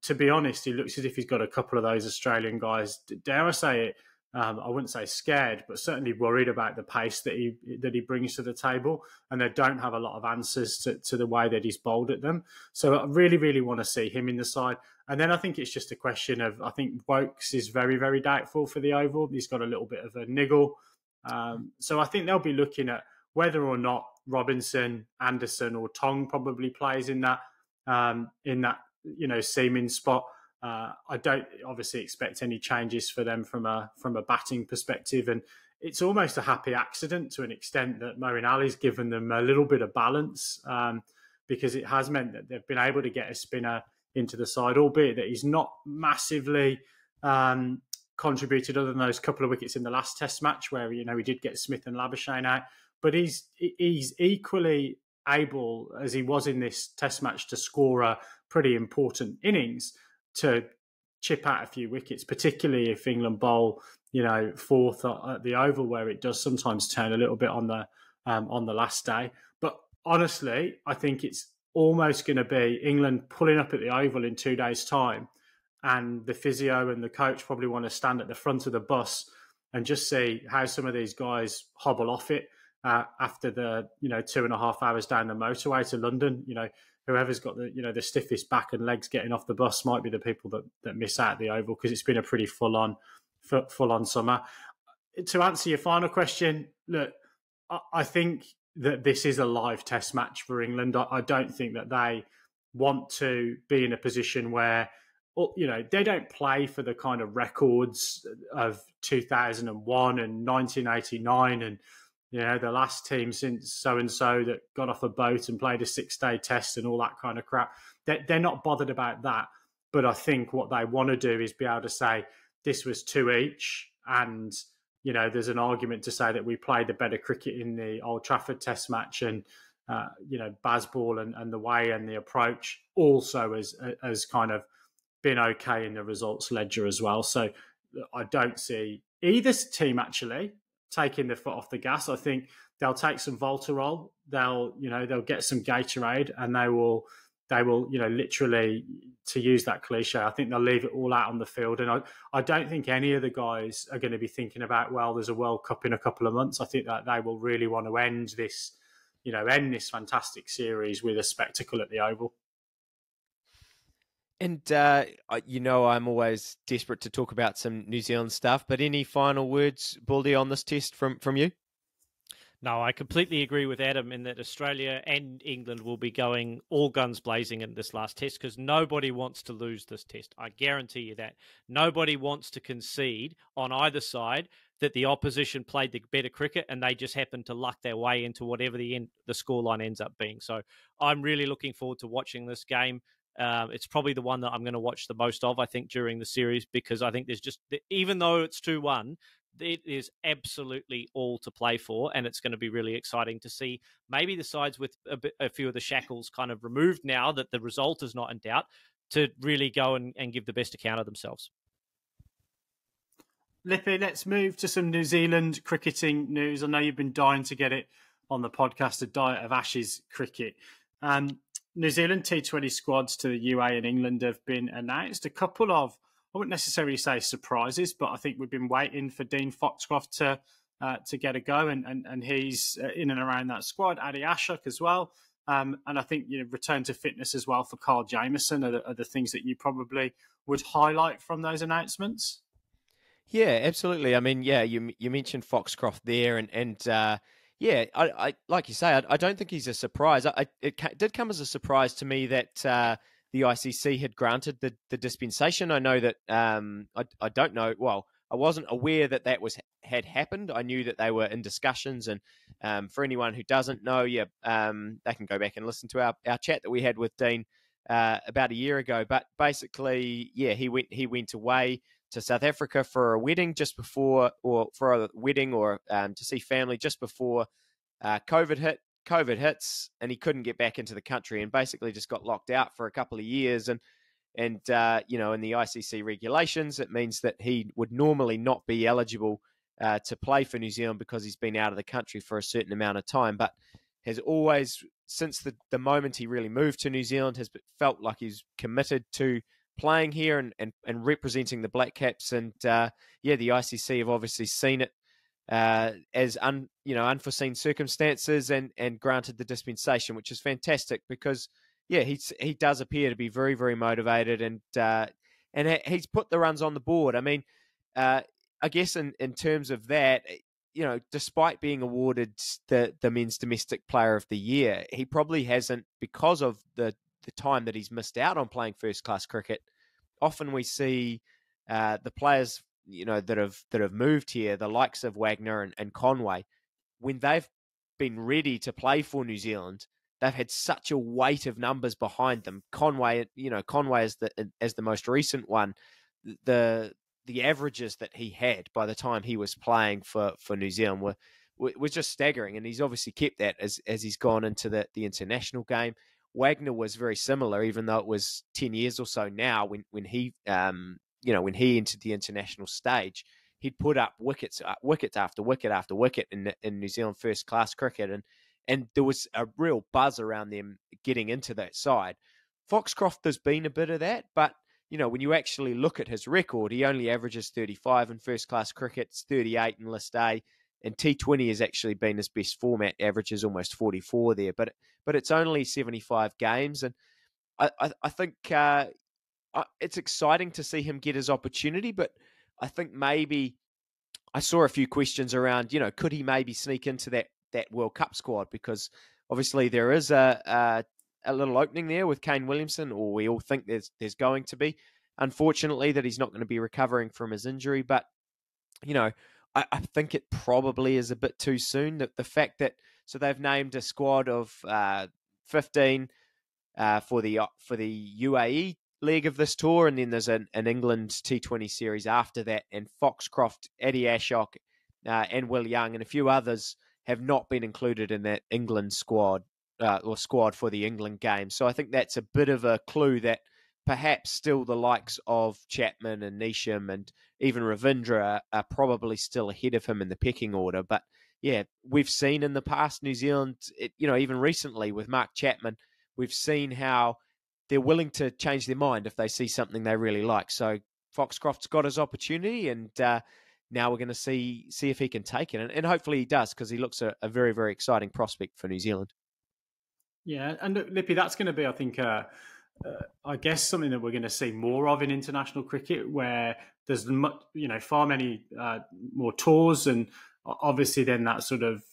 to be honest, he looks as if he's got a couple of those Australian guys, dare I say it, I wouldn't say scared, but certainly worried about the pace that he brings to the table, and they don't have a lot of answers to the way that he's bowled at them. So I really, really want to see him in the side. And then I think it's just a question of, I think Woakes is very, very doubtful for the Oval. He's got a little bit of a niggle. So I think they'll be looking at whether or not Robinson, Anderson or Tong probably plays in that seaming spot. I don't obviously expect any changes for them from a batting perspective, and it's almost a happy accident to an extent that Moeen Ali's given them a little bit of balance, because it has meant that they've been able to get a spinner into the side, albeit that he's not massively contributed other than those couple of wickets in the last Test match where we did get Smith and Labuschagne out, but he's equally able as he was in this Test match to score a pretty important innings to chip out a few wickets, particularly if England bowl, fourth at the Oval, where it does sometimes turn a little bit on the last day. But honestly, I think it's almost going to be England pulling up at the Oval in 2 days' time, and the physio and the coach probably want to stand at the front of the bus and just see how some of these guys hobble off it. after the 2.5 hours down the motorway to London. Whoever's got the stiffest back and legs getting off the bus might be the people that miss out the Oval, because it's been a pretty full on summer. To answer your final question, look, I think that this is a live test match for England. I don't think that they want to be in a position where, they don't play for the kind of records of 2001 and 1989 and, the last team since so-and-so that got off a boat and played a 6-day test and all that kind of crap. They're not bothered about that. But I think what they want to do is be able to say, this was 2 each, and there's an argument to say that we played a better cricket in the Old Trafford Test match, and Bazball and the way and the approach also as kind of been okay in the results ledger as well. So I don't see either team actually taking their foot off the gas. I think they'll take some Voltarol, they'll get some Gatorade, and they will literally, to use that cliche, I think they'll leave it all out on the field. And I don't think any of the guys are going to be thinking about, well, there's a World Cup in a couple of months. I think that they will really want to end this fantastic series with a spectacle at the Oval. And, I'm always desperate to talk about some New Zealand stuff, but any final words, Baldy, on this test from you? No, I completely agree with Adam in that Australia and England will be going all guns blazing in this last test, because nobody wants to lose this test. I guarantee you that. Nobody wants to concede on either side that the opposition played the better cricket and they just happened to luck their way into whatever the scoreline ends up being. So I'm really looking forward to watching this game. It's probably the one that I'm going to watch the most of, I think, during the series, because I think there's just, even though it's 2-1, it is absolutely all to play for, and it's going to be really exciting to see maybe the sides with a few of the shackles kind of removed now that the result is not in doubt, to really go and give the best account of themselves. Lippy, let's move to some New Zealand cricketing news. I know you've been dying to get it on the podcast, a diet of Ashes cricket. New Zealand T20 squads to the UAE and England have been announced. A couple of, I wouldn't necessarily say surprises, but I think we've been waiting for Dean Foxcroft to get a go, and he's in and around that squad. Adi Ashok as well, and I think return to fitness as well for Kyle Jamieson are the things that you probably would highlight from those announcements. Yeah, absolutely. I mean, you mentioned Foxcroft there, and I like you say, I don't think he's a surprise. It did come as a surprise to me that the ICC had granted the dispensation. I know that I don't know. Well, I wasn't aware that had happened. I knew that they were in discussions, and for anyone who doesn't know, they can go back and listen to our chat that we had with Dean about a year ago. But basically, he went away to South Africa for a wedding just before, or for a wedding, or to see family just before COVID hit. COVID hits, and he couldn't get back into the country, and basically just got locked out for a couple of years. And in the ICC regulations, it means that he would normally not be eligible to play for New Zealand because he's been out of the country for a certain amount of time, but has always, since the moment he really moved to New Zealand, has felt like he's committed to playing here and representing the Black Caps. And the ICC have obviously seen it as unforeseen circumstances and granted the dispensation, which is fantastic, because he does appear to be very, very motivated, and he's put the runs on the board. I mean, I guess in terms of that, despite being awarded the men's domestic player of the year, he probably hasn't, because of the time that he's missed out on playing first class cricket. Often we see the players that have moved here, the likes of Wagner and Conway, when they've been ready to play for New Zealand, they've had such a weight of numbers behind them. Conway as the most recent one, the averages that he had by the time he was playing for New Zealand were just staggering, and he's obviously kept that as he's gone into the international game. Wagner was very similar, even though it was 10 years or so now when he entered the international stage. He'd put up wicket after wicket after wicket in New Zealand first class cricket, and there was a real buzz around them getting into that side. Foxcroft has been a bit of that, but when you actually look at his record, he only averages 35 in first class cricket, 38 in List A. and T20 has actually been his best format, averages almost 44 there, but it's only 75 games, and I think it's exciting to see him get his opportunity, but I think maybe I saw a few questions around, could he maybe sneak into that World Cup squad? Because obviously there is a little opening there with Kane Williamson, or we all think there's going to be. Unfortunately, that he's not going to be recovering from his injury, but I think it probably is a bit too soon. The fact that they've named a squad of 15 for the UAE leg of this tour, and then there's an England T20 series after that, and Foxcroft, Ashok, and Will Young, and a few others have not been included in that England squad or squad for the England game. So I think that's a bit of a clue that perhaps still the likes of Chapman and Neesham and even Ravindra are probably still ahead of him in the pecking order. But yeah, we've seen in the past New Zealand, even recently with Mark Chapman, we've seen how they're willing to change their mind if they see something they really like. So Foxcroft's got his opportunity, and now we're going to see if he can take it. And hopefully he does, because he looks a very, very exciting prospect for New Zealand. Yeah, and look, Lippy, that's going to be, I think, I guess something that we're going to see more of in international cricket, where there's far many more tours, and obviously then that sort of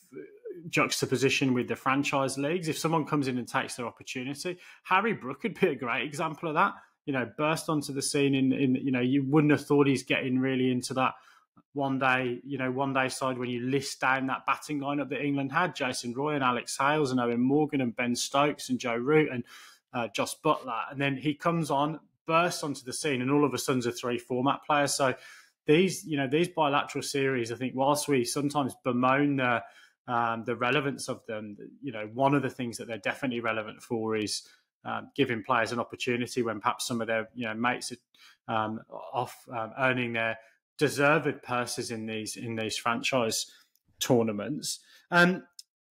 juxtaposition with the franchise leagues. If someone comes in and takes their opportunity, Harry Brook could be a great example of that. Burst onto the scene in you wouldn't have thought he's getting really into that one day side when you list down that batting lineup that England had: Jason Roy and Alex Hales and Owen Morgan and Ben Stokes and Joe Root and Joss Butler. And then he comes on, bursts onto the scene, and all of a sudden a 3 format player. So these bilateral series, I think, whilst we sometimes bemoan the relevance of them, one of the things that they're definitely relevant for is giving players an opportunity when perhaps some of their mates are off earning their deserved purses in these franchise tournaments.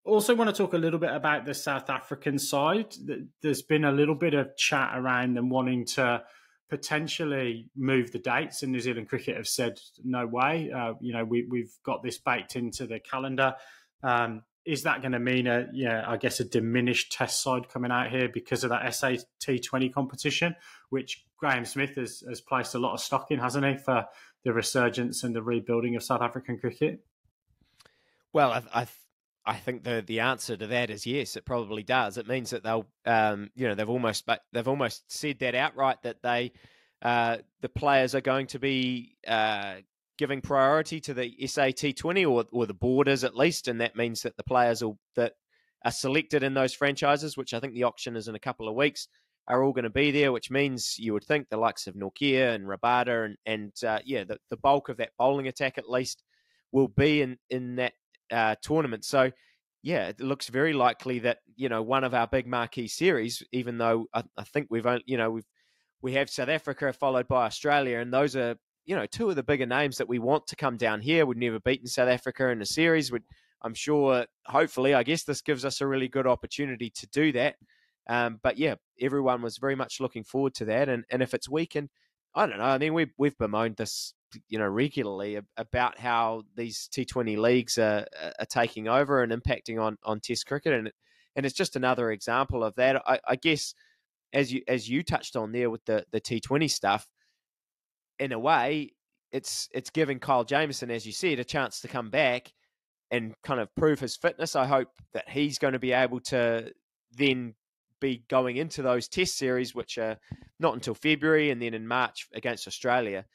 Also want to talk a little bit about the South African side. There's been a little bit of chat around them wanting to potentially move the dates, and New Zealand Cricket have said no way. We've got this baked into the calendar. Is that going to mean a diminished Test side coming out here because of that SA T20 competition, which Graham Smith has placed a lot of stock in, hasn't he, for the resurgence and the rebuilding of South African cricket? Well, I think the answer to that is yes. It probably does. It means that they'll they've almost said that outright, that the players are going to be giving priority to the SA-T20, or the borders at least, and that means that the players that are selected in those franchises, which I think the auction is in a couple of weeks, are all going to be there, which means you would think the likes of Nortje and Rabada and the bulk of that bowling attack at least will be in that tournament. So yeah, it looks very likely that one of our big marquee series, even though I think we have South Africa followed by Australia, and those are two of the bigger names that we want to come down here. We've never beaten South Africa in a series. I'm sure, hopefully, I guess this gives us a really good opportunity to do that. But yeah, everyone was very much looking forward to that. And if it's weakened, I don't know. I mean, we've bemoaned this, regularly about how these T20 leagues are taking over and impacting on Test cricket. And it's just another example of that. I guess, as you touched on there with the T20 stuff, in a way, it's giving Kyle Jamieson, as you said, a chance to come back and kind of prove his fitness. I hope that he's going to be able to then be going into those Test series, which are not until February, and then in March against Australia.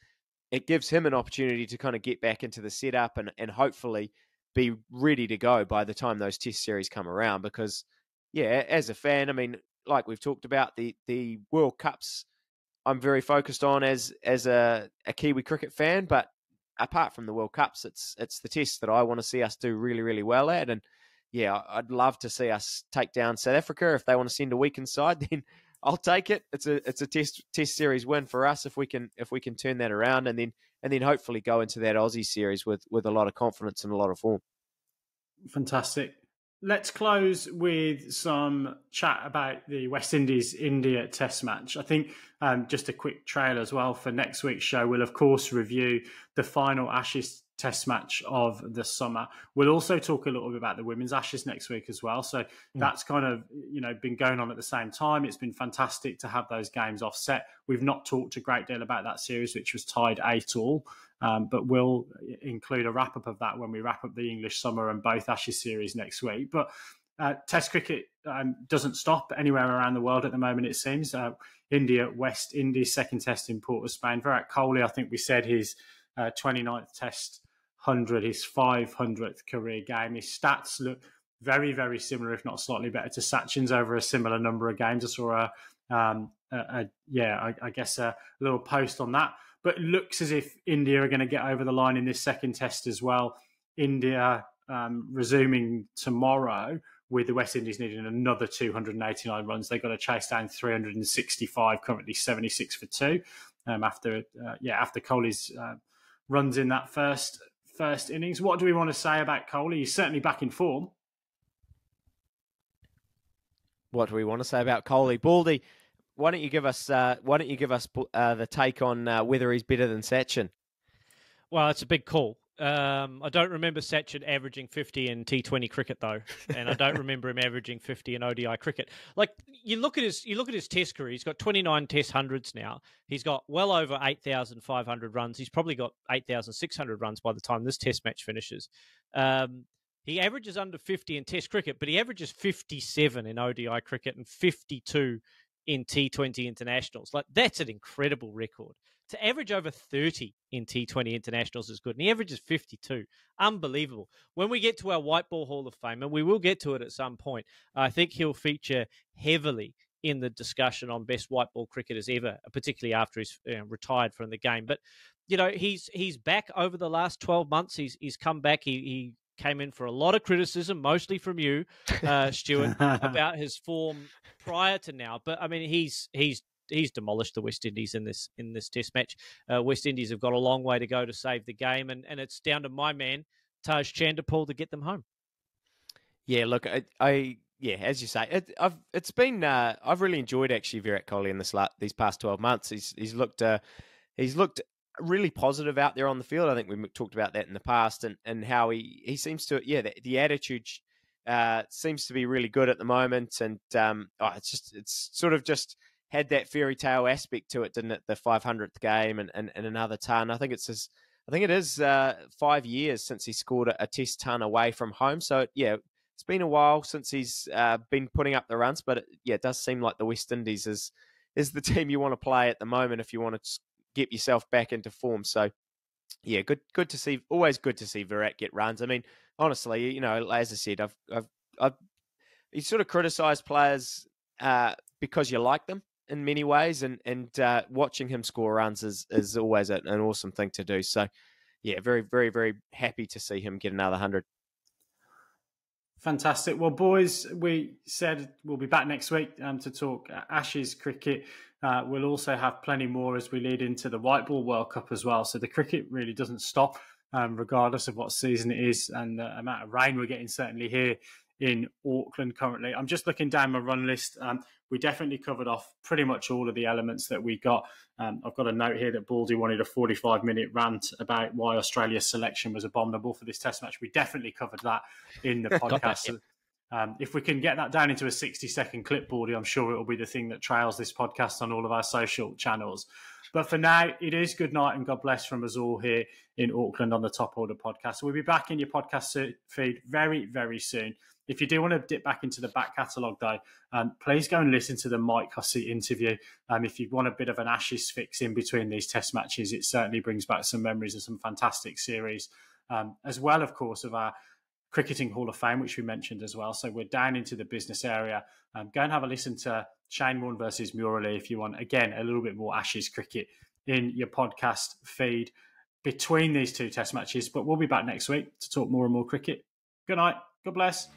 It gives him an opportunity to kind of get back into the setup and hopefully be ready to go by the time those Test series come around. Because, yeah, as a fan, I mean, like we've talked about, the World Cups I'm very focused on as a Kiwi cricket fan, but apart from the World Cups, it's the Tests that I want to see us do really, really well at. And yeah, I'd love to see us take down South Africa. If they want to send a weakened side, then I'll take it. It's a test series win for us if we can turn that around, and then hopefully go into that Aussie series with a lot of confidence and a lot of form. Fantastic. Let's close with some chat about the West Indies-India Test match. I think just a quick trail as well for next week's show. We'll, of course, review the final Ashes test match of the summer. We'll also talk a little bit about the women's Ashes next week as well. So that's kind of, been going on at the same time. It's been fantastic to have those games offset. We've not talked a great deal about that series, which was tied 8-all, but we'll include a wrap-up of that when we wrap up the English summer and both Ashes series next week. But Test cricket doesn't stop anywhere around the world at the moment, it seems. India, West Indies, second test in Port of Spain. Virat Kohli, I think we said his 29th test 100, his 500th career game. His stats look very, very similar, if not slightly better, to Sachin's over a similar number of games. I saw I guess a little post on that. But it looks as if India are going to get over the line in this second test as well. India resuming tomorrow, with the West Indies needing another 289 runs. They've got to chase down 365, currently 76 for 2. After Kohli's runs in that first innings. What do we want to say about Kohli? He's certainly back in form. What do we want to say about Kohli? Baldy, why don't you give us the take on whether he's better than Sachin? Well, it's a big call. I don't remember Sachin averaging 50 in T20 cricket though, and I don't remember him averaging 50 in ODI cricket. Like you look at his Test career, he's got 29 Test hundreds now. He's got well over 8,500 runs. He's probably got 8,600 runs by the time this Test match finishes. He averages under 50 in Test cricket, but he averages 57 in ODI cricket and 52 in T20 internationals. Like that's an incredible record. To average over 30 in T20 internationals is good, and he averages 52. Unbelievable. When we get to our White Ball Hall of Fame, and we will get to it at some point, I think he'll feature heavily in the discussion on best white ball cricketers ever, particularly after he's retired from the game. But, he's back over the last 12 months. He's come back. He came in for a lot of criticism, mostly from you, Stuart, about his form prior to now. But, I mean, he's demolished the West Indies in this Test match. West Indies have got a long way to go to save the game, and it's down to my man, Taj Chanderpaul, to get them home. Yeah, look, as you say, I've really enjoyed actually Virat Kohli in these past 12 months. He's looked really positive out there on the field. I think we talked about that in the past, and how he seems to, the attitude seems to be really good at the moment, and it's sort of just had that fairy tale aspect to it, didn't it? The 500th game and another ton. I think it is 5 years since he scored a Test ton away from home. So it's been a while since he's been putting up the runs, but it does seem like the West Indies is the team you want to play at the moment if you want to get yourself back into form. So good to see. Always good to see Virat get runs. I mean, honestly, as I said, you sort of criticise players because you like them in many ways, and watching him score runs is always an awesome thing to do. So, very, very, very happy to see him get another 100. Fantastic. Well, boys, we said we'll be back next week to talk Ashes cricket. We'll also have plenty more as we lead into the White Ball World Cup as well. So the cricket really doesn't stop, regardless of what season it is, and the amount of rain we're getting certainly here in Auckland currently. I'm just looking down my run list. We definitely covered off pretty much all of the elements that we got. I've got a note here that Baldy wanted a 45-minute rant about why Australia's selection was abominable for this Test match. We definitely covered that in the podcast. If we can get that down into a 60-second clip, Baldy, I'm sure it will be the thing that trails this podcast on all of our social channels. But for now, it is good night and God bless from us all here in Auckland on the Top Order podcast. We'll be back in your podcast feed very, very soon. If you do want to dip back into the back catalogue, though, please go and listen to the Mike Hussey interview. If you want a bit of an Ashes fix in between these Test matches, it certainly brings back some memories of some fantastic series, as well, of course, of our Cricketing Hall of Fame, which we mentioned as well. So we're down into the business area. Go and have a listen to Shane Warne versus Murali if you want, again, a little bit more Ashes cricket in your podcast feed between these two Test matches. But we'll be back next week to talk more and more cricket. Good night. God bless.